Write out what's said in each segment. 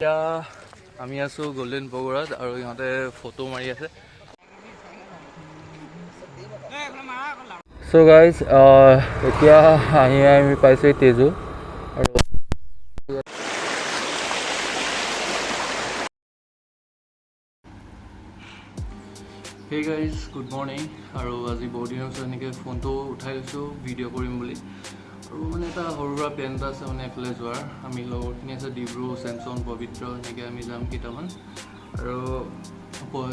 এতিয়া আমি আছোঁ গোল্ডেন বগুড়াত আৰু ইহঁতে ফটো মাৰি আছে। চ' গাইজ এতিয়া আমি পাইছোঁ তেজু আৰু হে গাইজ গুড মৰ্ণিং। আৰু আজি বহুত দিনৰ পিছত এনেকৈ ফোনটো উঠাই লৈছোঁ ভিডিঅ' কৰিম বুলি। আৰু মানে এটা সৰু সুৰা প্লেন এটা আছে মানে এফালে যোৱাৰ। আমি লগৰখিনি আছে ডিব্ৰু, চেমচন, পবিত্ৰ এনেকৈ আমি যাম কেইটামান। আৰু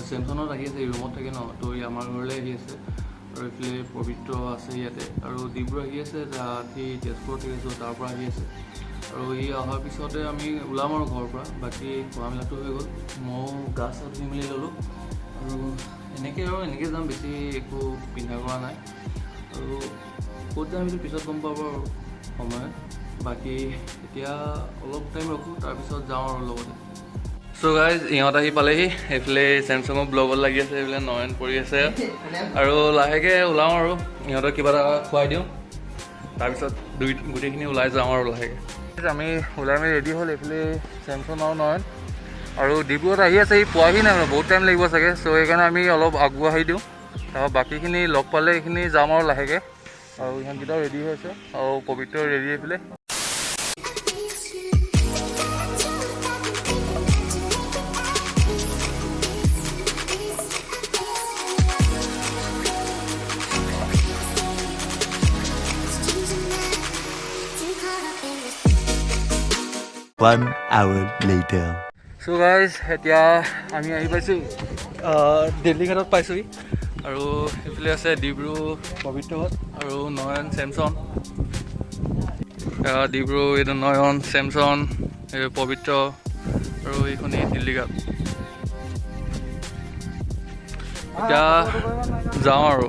চেমচনত আহি আছে, ৰুমত থাকে ন, তো আমাৰ ঘৰলৈ আহি আছে। আৰু এইফালে পবিত্ৰ আছে ইয়াতে, আৰু ডিব্ৰু আহি আছে সি তেজপুৰত থাকি আছোঁ, তাৰ পৰা আহি আছে। আৰু ই অহাৰ পিছতে আমি ওলাম আৰু ঘৰৰ পৰা। বাকী খোৱা মেলাটো হৈ গ'ল, ময়ো গা চা ধুই মেলি ল'লোঁ। আৰু এনেকৈ যাম, বেছি একো পিন্ধা কৰা নাই। আৰু ক'ত যাম সেইটো পিছত গম পাব আৰু সময়ত। বাকী এতিয়া অলপ টাইম ৰখোঁ, তাৰপিছত যাওঁ আৰু লগতে। চ' গাইজ ইহঁত আহি পালেহি, এইফালে চেমচাঙৰ ব্লগত লাগি আছে, এইফালে নয়ন পৰি আছে। আৰু লাহেকৈ ওলাওঁ আৰু ইহঁতক কিবা এটা খুৱাই দিওঁ, তাৰপিছত গোটেইখিনি ওলাই যাওঁ আৰু লাহেকৈ। আমি ওলাই মেলি ৰেডি হ'ল, এইফালে চেমচন আৰু নয়ন। আৰু ডিব্ৰুত আহি আছে, সি পোৱাহি নাই মানে, বহুত টাইম লাগিব চাগে। চ' সেইকাৰণে আমি অলপ আগবঢ়াই দিওঁ, তাৰপৰা বাকীখিনি লগ পালে এইখিনি যাম আৰু লাহেকৈ। আৰু ইহঁতকেইটাও ৰেডি হৈ আছে, আৰু পবিত্ৰ ৰেডি হৈ পেলাই। One hour later. So guys, এতিয়া আমি আহি পাইছোঁ দিল্লী ঘাটত পাইছোঁহি। আৰু এইফালে আছে ডিব্ৰু, পবিত্ৰহঁত আৰু নয়ন, চেমচন। ডিব্ৰু, এইটো নয়ন, চেমচন, এই পবিত্ৰ, আৰু এইখনেই দিল্লী ঘাট। এতিয়া যাওঁ আৰু।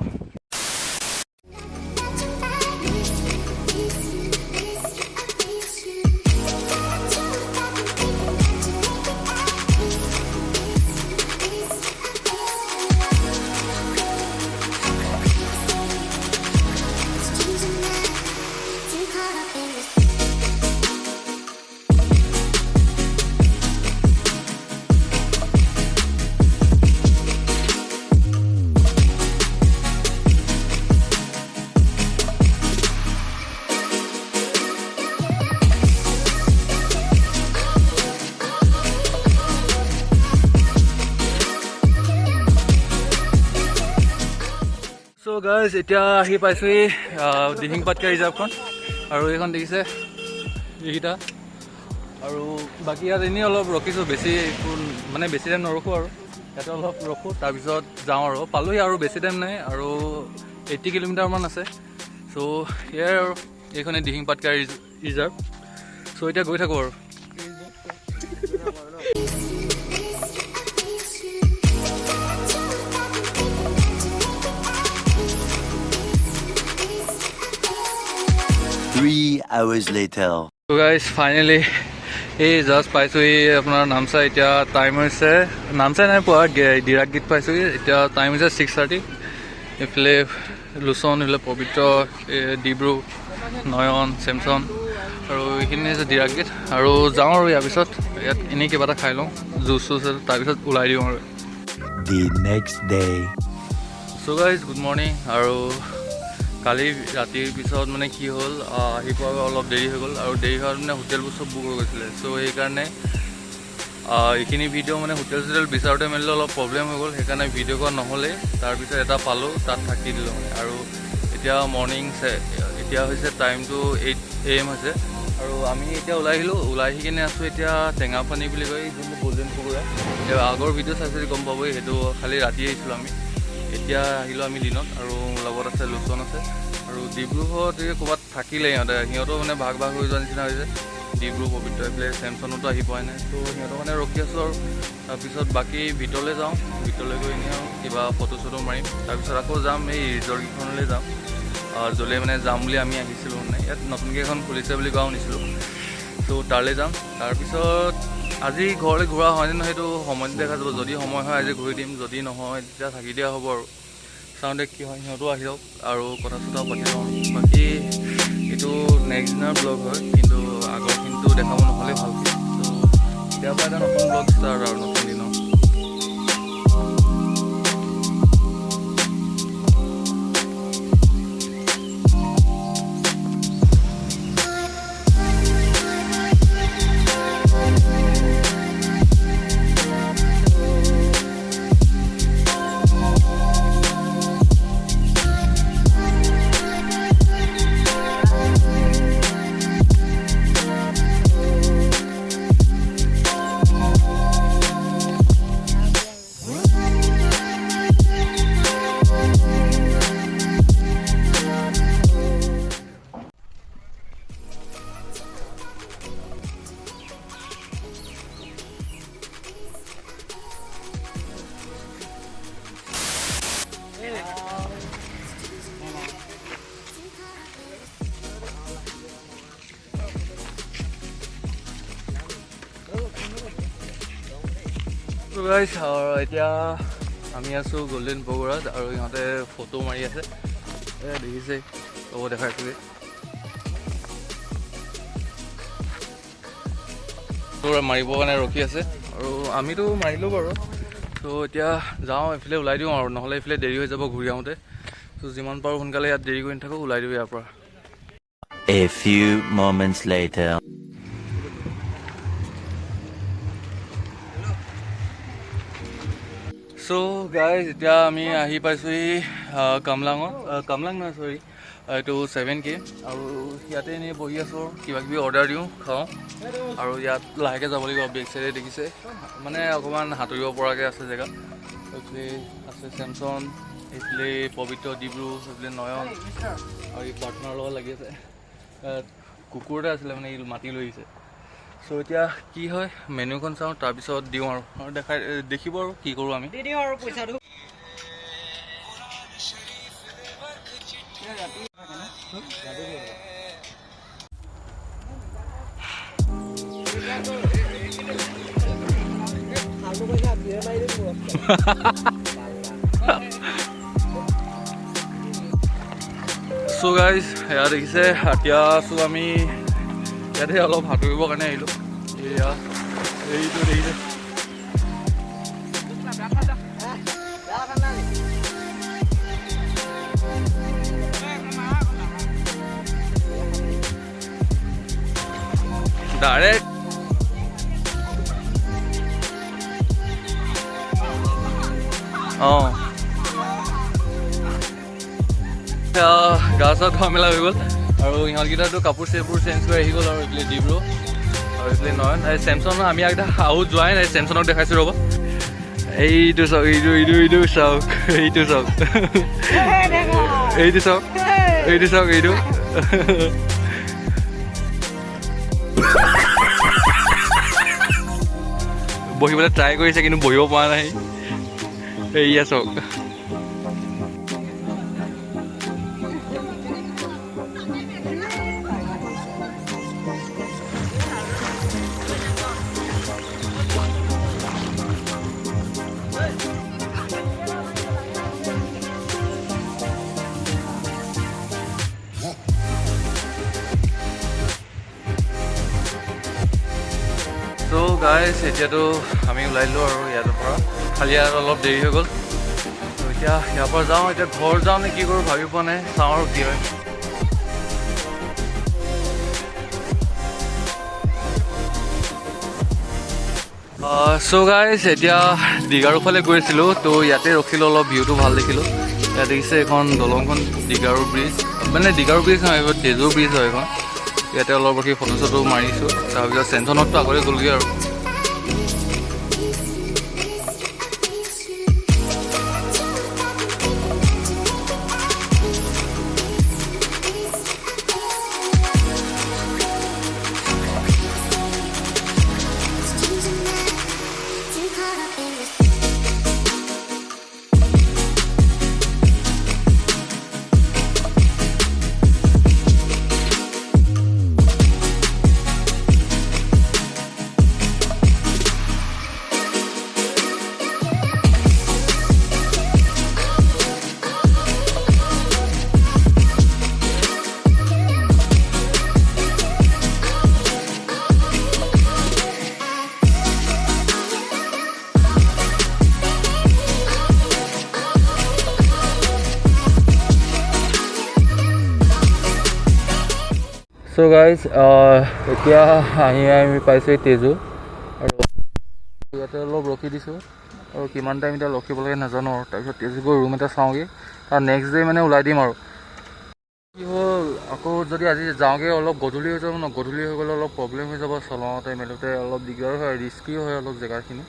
চ' গাইজ এতিয়া আহি পাইছোঁহি দিহিং পাটকা ৰিজাৰ্ভখন। আৰু এইখন দেখিছে এইকেইটা। আৰু বাকী ইয়াত এনেই অলপ ৰখিছোঁ, বেছি টাইম নৰখোঁ আৰু ইয়াতে অলপ ৰখোঁ, তাৰপিছত যাওঁ আৰু। পালোহি আৰু বেছি টাইম নাই, আৰু 80 কিলোমিটাৰমান আছে। চ' সেয়াই আৰু, এইখনেই দিহিং পাটকা ৰিজাৰ্ভ। চ' এতিয়া গৈ থাকোঁ আৰু। Three hours later. So guys, finally এই জাষ্ট পাইছোঁহি আপোনাৰ নামচাই। এতিয়া টাইম হৈছে, নামচাই নাই পোৱা, ডিৰাগ গীত পাইছোঁহি। এতিয়া টাইম হৈছে 6:30। এইফালে লোচন, এইফালে পবিত্ৰ, ডিব্ৰু, নয়ন, চেমচন, আৰু এইখিনি হৈছে ডিৰাগ গীত। আৰু যাওঁ আৰু ইয়াৰ পিছত ইয়াত এনেই কিবা এটা খাই লওঁ, জুচ চুচ, তাৰপিছত ওলাই দিওঁ আৰু। The next day. So' guys good morning. আৰু কালি ৰাতিৰ পিছত মানে কি হ'ল, আহি পোৱা অলপ দেৰি হৈ গ'ল। আৰু দেৰি হোৱাত মানে হোটেলবোৰ চব বুক হৈ গৈছিলে। চ' সেইকাৰণে এইখিনি ভিডিঅ' মানে হোটেল চোটেল বিচাৰোঁতে মেলিলে অলপ প্ৰব্লেম হৈ গ'ল। সেইকাৰণে ভিডিঅ' কৰা নহ'লেই। তাৰপিছত এটা পালোঁ, তাত থাকি দিলোঁ মানে। আৰু এতিয়া মৰ্ণিং এতিয়া হৈছে টাইমটো 8 AM হৈছে। আৰু আমি এতিয়া ওলাই আহিলোঁ, ওলাই আহি কিনে আছোঁ এতিয়া টেঙাপানী বুলি কয়, যোনটো গল্ডেন বগুড়া। আগৰ ভিডিঅ' চাইছোঁ গম পাবই, সেইটো খালি ৰাতি আহিছিলোঁ আমি। এতিয়া আহিলোঁ আমি দিনত। আৰু লগত আছে লোচন আছে, আৰু ডিব্ৰুহঁত ক'ৰবাত থাকিলে সিহঁতৰ মানে ভাগ হৈ যোৱা নিচিনা হৈছে। ডিব্ৰু, পবিত্ৰ, এইফালে চেমচনতো আহি পোৱাই নাই। ত' সিহঁতৰ মানে ৰখি আছোঁ আৰু। তাৰপিছত বাকী ভিতৰলৈ যাওঁ, ভিতৰলৈ গৈ এনেই আৰু কিবা ফটো চটো মাৰিম। তাৰপিছত আকৌ যাম এই ৰিজৰ্টকেইখনলৈ যাম, য'লৈ মানে যাম বুলি আমি আহিছিলোঁ। মানে ইয়াত নতুনকৈ এখন খুলিছে বুলি কোৱা শুনিছিলোঁ। ত' তালৈ যাম। তাৰপিছত আজি ঘৰলৈ ঘূৰা হয়নে নহয় সেইটো সময়ত দেখা যাব। যদি সময় হয় আজি ঘূৰি দিম, যদি নহয় তেতিয়া থাকি দিয়া হ'ব আৰু। চাওঁতে কি হয়, সিহঁতো আহি যাওক আৰু কথা চথাও পাতি লওঁ। বাকী এইটো নেক্সট দিনৰ ব্লগ হয়, কিন্তু আগৰখিনিতো দেখাব নহ'লে ভালকৈ। ত' এতিয়াৰ পৰা এটা নতুন ব্লগ ষ্টাৰ্ট আৰু নতুন দিনৰ গাইজ এতিয়া আমি আছোঁ গল্ডেন বগুড়াত আৰু ইহঁতে ফটো মাৰি আছে দেখিছে ক'ব দেখাইছোগে মাৰিবৰ কাৰণে ৰখি আছে আৰু আমিতো মাৰিলোঁ বাৰু ত' এতিয়া যাওঁ এইফালে ওলাই দিওঁ আৰু নহ'লে এইফালে দেৰি হৈ যাব ঘূৰি আহোঁতে ত' যিমান পাৰোঁ সোনকালে ইয়াত দেৰি কৰি নাথাকোঁ ওলাই দিওঁ ইয়াৰ পৰা A few moments later. So' guys এতিয়া আমি আহি পাইছোঁহি কামলাং নহয় চৰি এইটো 7K আৰু ইয়াতে এনেই বহি আছোঁ কিবা কিবি অৰ্ডাৰ দিওঁ খাওঁ আৰু ইয়াত লাহেকৈ যাব লাগিব বেক চাইডে দেখিছে মানে অকণমান সাঁতুৰিব পৰাকৈ আছে জেগা এইফালে আছে চেমচন এইফালে পবিত্ৰ ডিব্ৰু এইফালে নয়ন আৰু এই পাৰ্টনাৰৰ লগত লাগি আছে কুকুৰ এটা আছিলে মানে ই মাতি লৈ আহিছে চ' এতিয়া কি হয় মেনুখন চাওঁ তাৰপিছত দিওঁ আৰু দেখিব আৰু কি কৰোঁ আমি দিওঁ আৰু পইচাটো চ' গাইজ এয়া দেখিছে এতিয়া আছোঁ আমি ইয়াতে অলপ সাঁতুৰিবৰ কাৰণে আহিলোঁ এয়া এইটো দেখিছে ডাইৰেক্ট অঁ গা চা ধোৱা মেলা হৈ গ'ল আৰু ইহঁতকেইটাতো কাপোৰ চাপোৰ চেঞ্জ কৰি আহি গ'ল আৰু এইফালে ডিব্ৰু আৰু এইফালে নয়ন এই চেমচন আমি আগতে আৰু যোৱাই নাই চেমচনক দেখাইছোঁ ৰ'ব এইটো চাওক এইটো চাওক এইটো চাওক এইটো চাওক এইটো চাওক এইটো বহিবলৈ ট্ৰাই কৰিছে কিন্তু বহিব পৰা নাই এইয়া চাওক ত' গাইজ এতিয়াতো আমি ওলাই দিলোঁ আৰু ইয়াৰ পৰা খালি ইয়াত অলপ দেৰি হৈ গ'ল ত' এতিয়া ইয়াৰ পৰা যাওঁ এতিয়া ঘৰ যাওঁ নে কি কৰোঁ ভাবি পোৱা নাই চাওঁ আৰু কি হয় চ' গাইজ এতিয়া দীঘাৰুৰ ফালে গৈ আছিলোঁ ত' ইয়াতে ৰখিলোঁ অলপ ভিউটো ভাল দেখিলোঁ ইয়াত দেখিছে এখন দলংখন দীঘাৰু ব্ৰিজ মানে দীঘাৰু ব্ৰিজ নহয় এইবোৰ তেজু ব্ৰিজ হয় এখন ইয়াতে অলপ ৰখি ফটো চটো মাৰিছোঁ তাৰপিছত চেঞ্চনততো আগতে গ'লগৈ আৰু সো গাইজ এতিয়া আমি পাইছোঁ তেজু আৰু ইয়াতে অলপ ৰখি দিছোঁ আৰু কিমান টাইম এতিয়া ৰখিব লাগে নাজানো আৰু তাৰপিছত তেজু গৈ ৰুম এটা চাওঁগৈ তাৰ নেক্সট ডে মানে ওলাই দিম আৰু কি হ'ল আকৌ যদি আজি যাওঁগৈ অলপ গধূলি হৈ যাব ন গধূলি হৈ গ'লে অলপ প্ৰব্লেম হৈ যাব চলাওঁতে মেলোতে অলপ দিগদাৰ হয় ৰিস্কিও হয় অলপ জেগাখিনি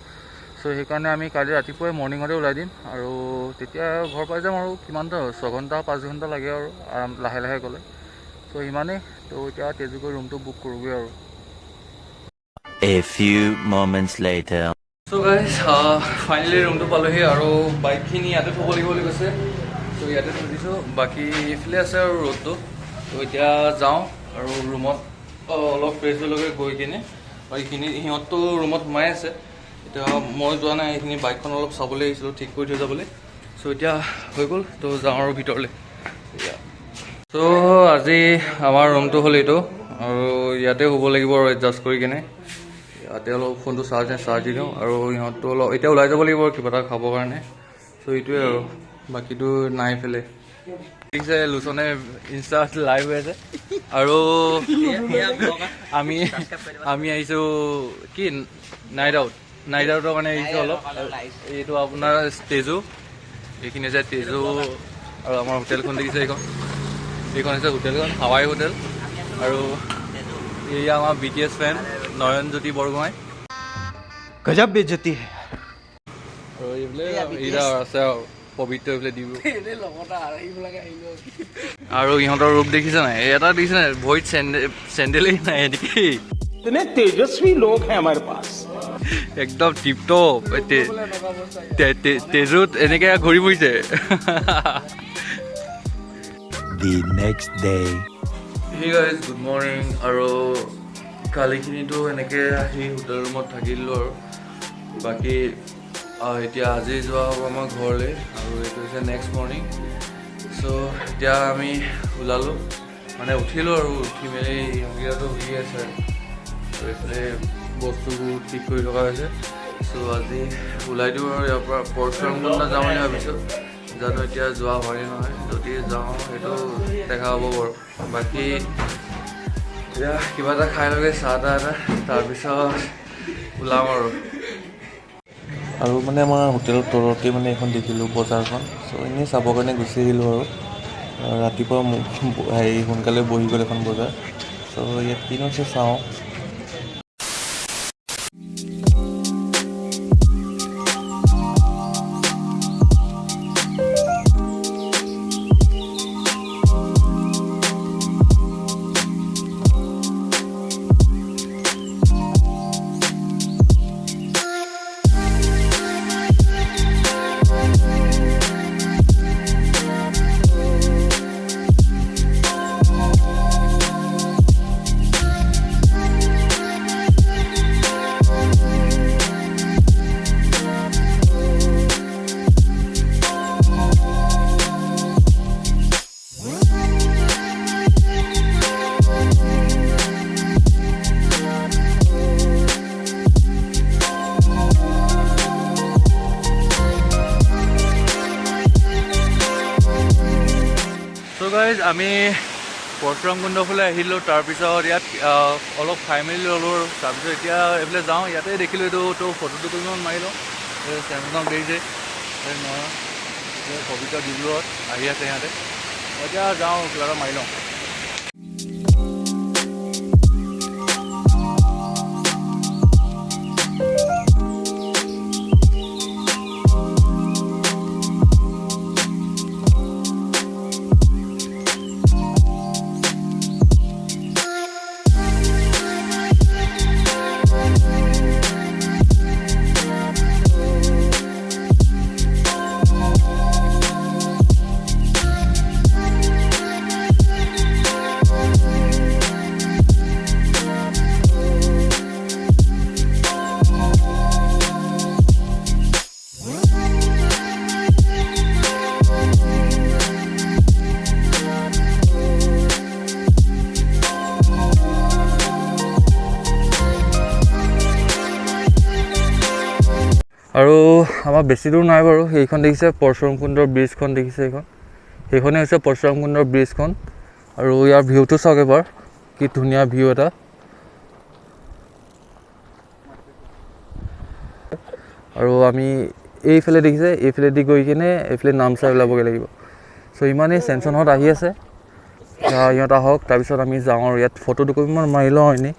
চ' সেইকাৰণে আমি কালি ৰাতিপুৱাই মৰ্ণিঙতে ওলাই দিম আৰু তেতিয়া ঘৰ পাই যাম আৰু কিমানটা 6 ঘণ্টা 5 ঘণ্টা লাগে আৰু আৰাম লাহে লাহে গ'লে চ' ইমানেই তো এতিয়া তেজুকৈ ৰুমটো বুক কৰোঁগৈ আৰু A few moments later. So' guys finally ৰুমটো পালোহি আৰু বাইকখিনি ইয়াতে থ'ব লাগিব বুলি কৈছে চ' ইয়াতে থৈ দিছোঁ বাকী এইফালে আছে আৰু ৰ'দটো ত' এতিয়া যাওঁ আৰু ৰুমত অলপ ফ্ৰেছ হ'লগৈ গৈ কিনে আৰু এইখিনি সিহঁতটো ৰুমত সোমাই আছে এতিয়া মই যোৱা নাই এইখিনি বাইকখন অলপ চাবলৈ আহিছিলোঁ ঠিক কৰি থৈ যাবলৈ চ' এতিয়া হৈ গ'ল ত' যাওঁ আৰু ভিতৰলৈ এতিয়া চ' আজি আমাৰ ৰুমটো হ'ল এইটো আৰু ইয়াতে শুব লাগিব আৰু এডজাষ্ট কৰি কিনে ইয়াতে অলপ ফোনটো চাৰ্জ দি দিওঁ আৰু ইহঁতটো অলপ এতিয়া ওলাই যাব লাগিব আৰু কিবা এটা খাবৰ কাৰণে চ' এইটোৱে আৰু বাকীটো নাই ফেলে দেখিছে লোচনে ইনষ্টাত লাইভ হৈ আছে আৰু আমি আহিছোঁ কি নাইট আউটৰ কাৰণে আহিছোঁ অলপ এইটো আপোনাৰ তেজু এইখিনি আছে তেজু আৰু আমাৰ হোটেলখন দেখিছে এইখন হৈছে হোটেলখন হাৱাই হোটেল আৰু এয়া আমাৰ BTS ফেন নয়নজ্যোতি বৰগোহাঁই गजब बेइज्जती है আৰু এইবিলাক আছে আৰু পবিত্ৰ এইফালে দিব আৰু ইহঁতৰ ৰূপ দেখিছে নাই এটা দেখিছে নাই ভৰিত চেণ্ডেলেই নাই নেকি इतने तेजस्वी लोग हैं हमारे पास একদম টিপটপ তেজুত এনেকৈ ঘূৰি ফুৰিছে The next day. Hey guys, good morning আৰু কালিখিনিতো এনেকৈ আহি হোটেল ৰুমত থাকিলোঁ আৰু বাকী এতিয়া আজি যোৱা হ'ব আমাৰ ঘৰলৈ আৰু এইটো হৈছে নেক্সট মৰ্ণিং চ' এতিয়া আমি ওলালোঁ মানে উঠিলোঁ আৰু উঠি মেলি ইহঁতকেইটাতো শুই আছে আৰু এইফালে বস্তুবোৰ ঠিক কৰি থকা হৈছে চ' আজি ওলাই দিওঁ আৰু ইয়াৰ পৰা পৰশুৰামকুণ্ড যাওঁ বুলি ভাবিছোঁ জানো এতিয়া যোৱা হয়নে নহয় যদি যাওঁ সেইটো দেখা হ'ব বাৰু বাকী এতিয়া কিবা এটা খাই লগে চাহ তাহ এটা তাৰপিছত ওলাম আৰু মানে আমাৰ হোটেলৰ তলতে মানে এখন দেখিলোঁ বজাৰখন চ' এনেই চাবৰ কাৰণে গুচি আহিলোঁ আৰু ৰাতিপুৱা সোনকালে বহি গ'ল এখন বজাৰ চ' ইয়াত কিনো আছে চাওঁ গাইজ আমি পৰশুৰামকুণ্ডৰ ফালে আহিলোঁ তাৰপিছত ইয়াত অলপ খাই মেলি ল'লোঁ আৰু তাৰপিছত এতিয়া এইফালে যাওঁ ইয়াতে দেখিলোঁ এইটো ফটোটো কেইটামান মাৰি লওঁ চেমচাং দেখিছে পবিত্ৰ ডিব্ৰুগড়ত আহি আছে সিহঁতে এতিয়া যাওঁ কিবা এটা মাৰি লওঁ আৰু আমাৰ বেছি দূৰ নাই বাৰু সেইখন দেখিছে পৰশুৰামকুণ্ডৰ ব্ৰিজখন দেখিছে সেইখনেই হৈছে পৰশুৰামকুণ্ডৰ ব্ৰিজখন আৰু ইয়াৰ ভিউটো চাওক এবাৰ কি ধুনীয়া ভিউ এটা আৰু আমি এইফালে দেখিছে এইফালেদি গৈ কিনে এইফালে নামচাই ওলাবগৈ লাগিব চ' ইমানেই চেনচনত আহি আছে ইহঁত আহক তাৰপিছত আমি যাওঁ আৰু ইয়াত ফটো দুকপিমান মাৰি লওঁ এনেই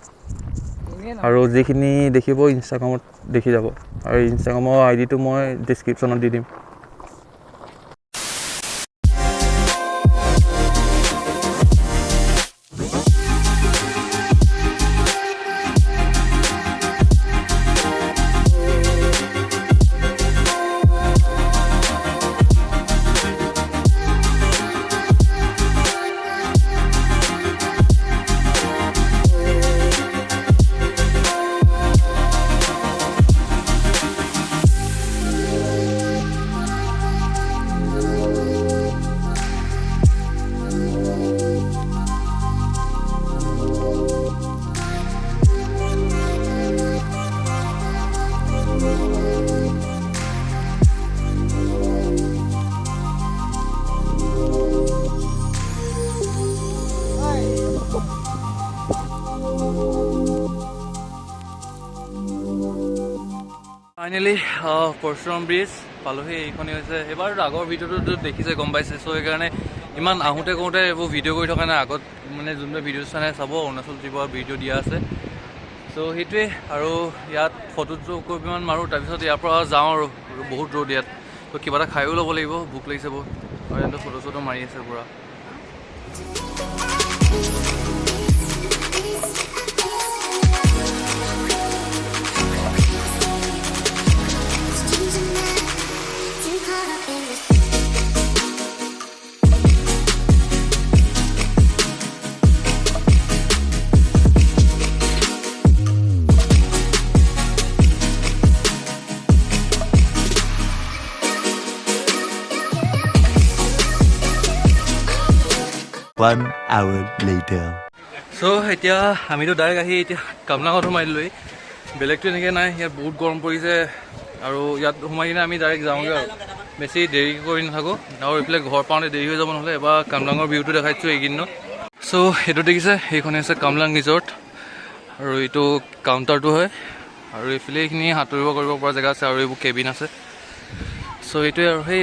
আৰু যিখিনি দেখিব ইনষ্টাগ্ৰামত দেখি যাব আৰু ইনষ্টাগ্ৰামৰ আইডিটো মই ডিছক্ৰিপশ্যনত দি দিম ফাইনেলি পৰশুৰাম ব্ৰিজ পালোহি এইখনেই হৈছে এইবাৰ আগৰ ভিডিঅ'টো দেখিছে গম পাইছে চ' সেইকাৰণে ইমান আহোঁতে কৰোঁতে এইবোৰ ভিডিঅ' কৰি থকা নাই আগত মানে যোনটো ভিডিঅ' চাই চাব অৰুণাচল ট্ৰিপৰ ভিডিঅ' দিয়া আছে চ' সেইটোৱে আৰু ইয়াত ফটোটো কৰিমান মাৰোঁ তাৰপিছত ইয়াৰ পৰা যাওঁ আৰু বহুত ৰ'দ ইয়াত ত' কিবা এটা খায়ো ল'ব লাগিব ভোক লাগিছে বহুত আৰু ইয়াতে ফটো চটো মাৰি আছে পূৰা One hour later. চ' এতিয়া আমিতো ডাইৰেক্ট আহি এতিয়া কামলাঙত সোমাই দিলোঁহি বেলেগটো এনেকৈ নাই ইয়াত বহুত গৰম পৰিছে আৰু ইয়াত সোমাই কিনে আমি ডাইৰেক্ট যাওঁগৈ আৰু বেছি দেৰি কৰি নাথাকোঁ আৰু এইফালে ঘৰ পাওঁতে দেৰি হৈ যাব নহ'লে এবাৰ কামলাঙৰ ভিউটো দেখাইছোঁ এইকেইদিনত চ' সেইটো দেখিছে সেইখনে আছে কামলাং ৰিজৰ্ট আৰু এইটো কাউণ্টাৰটো হয় আৰু এইফালে এইখিনি সাঁতুৰিব কৰিব পৰা জেগা আছে আৰু এইবোৰ কেবিন আছে চ' এইটোৱে আৰু সেই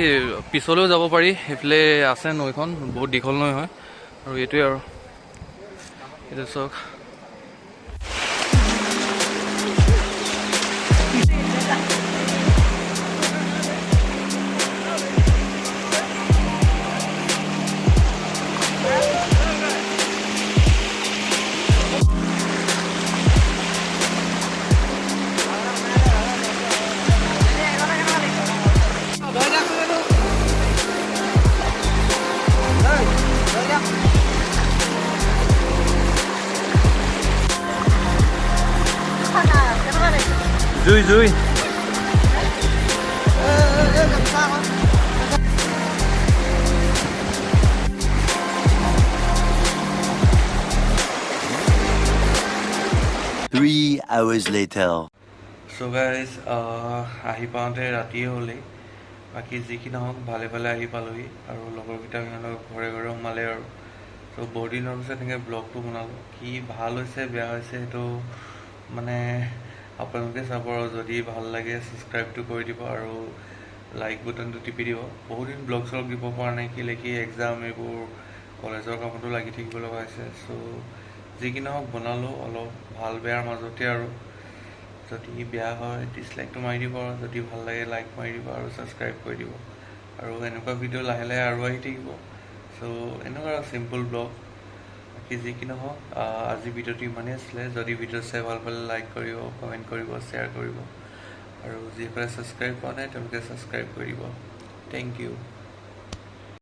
পিছলৈও যাব পাৰি সেইফালে আছে নৈখন বহুত দীঘল নৈ হয় আৰু এইটোৱে আৰু এইটো চাওক Rui rui. Three hours later. So guys, ahi paunte rati hole. Baki jiki na hok bhale bhale ahi palohi. Aru logor kita minano ghore ghore humale aru. So body norms se thinge blog to banalo. Ki bhalo se beya hoise to mane আপোনালোকে চাব আৰু যদি ভাল লাগে সাবস্ক্ৰাইবটো কৰি দিব আৰু like বাটনটো টিপি দিব বহুত দিন ব্লগ চলগ দিব পৰা নাই কি লেকি এক্সাম এইবোৰ কলেজৰ কামতো লাগি থাকিব লগা হৈছে চ' যিকি নহওক বনালোঁ অলপ ভাল বেয়াৰ মাজতে আৰু যদি বেয়া হয় ডিছলাইকটো মাৰি দিব আৰু যদি ভাল লাগে লাইক মাৰি দিব আৰু সাবস্ক্ৰাইব কৰি দিব আৰু এনেকুৱা ভিডিঅ' লাহে লাহে আৰু আহি থাকিব চ' এনেকুৱা চিম্পল ব্লগ কি যি কি নহওক আজি ভিডিঅ'টো ইমানেই আছিলে যদি ভিডিঅ' চাই ভাল পালে লাইক কৰিব কমেণ্ট কৰিব শ্বেয়াৰ কৰিব আৰু যিসকলে ছাবস্ক্ৰাইব কৰা নাই তেওঁলোকে ছাবস্ক্ৰাইব কৰি দিব থেংক ইউ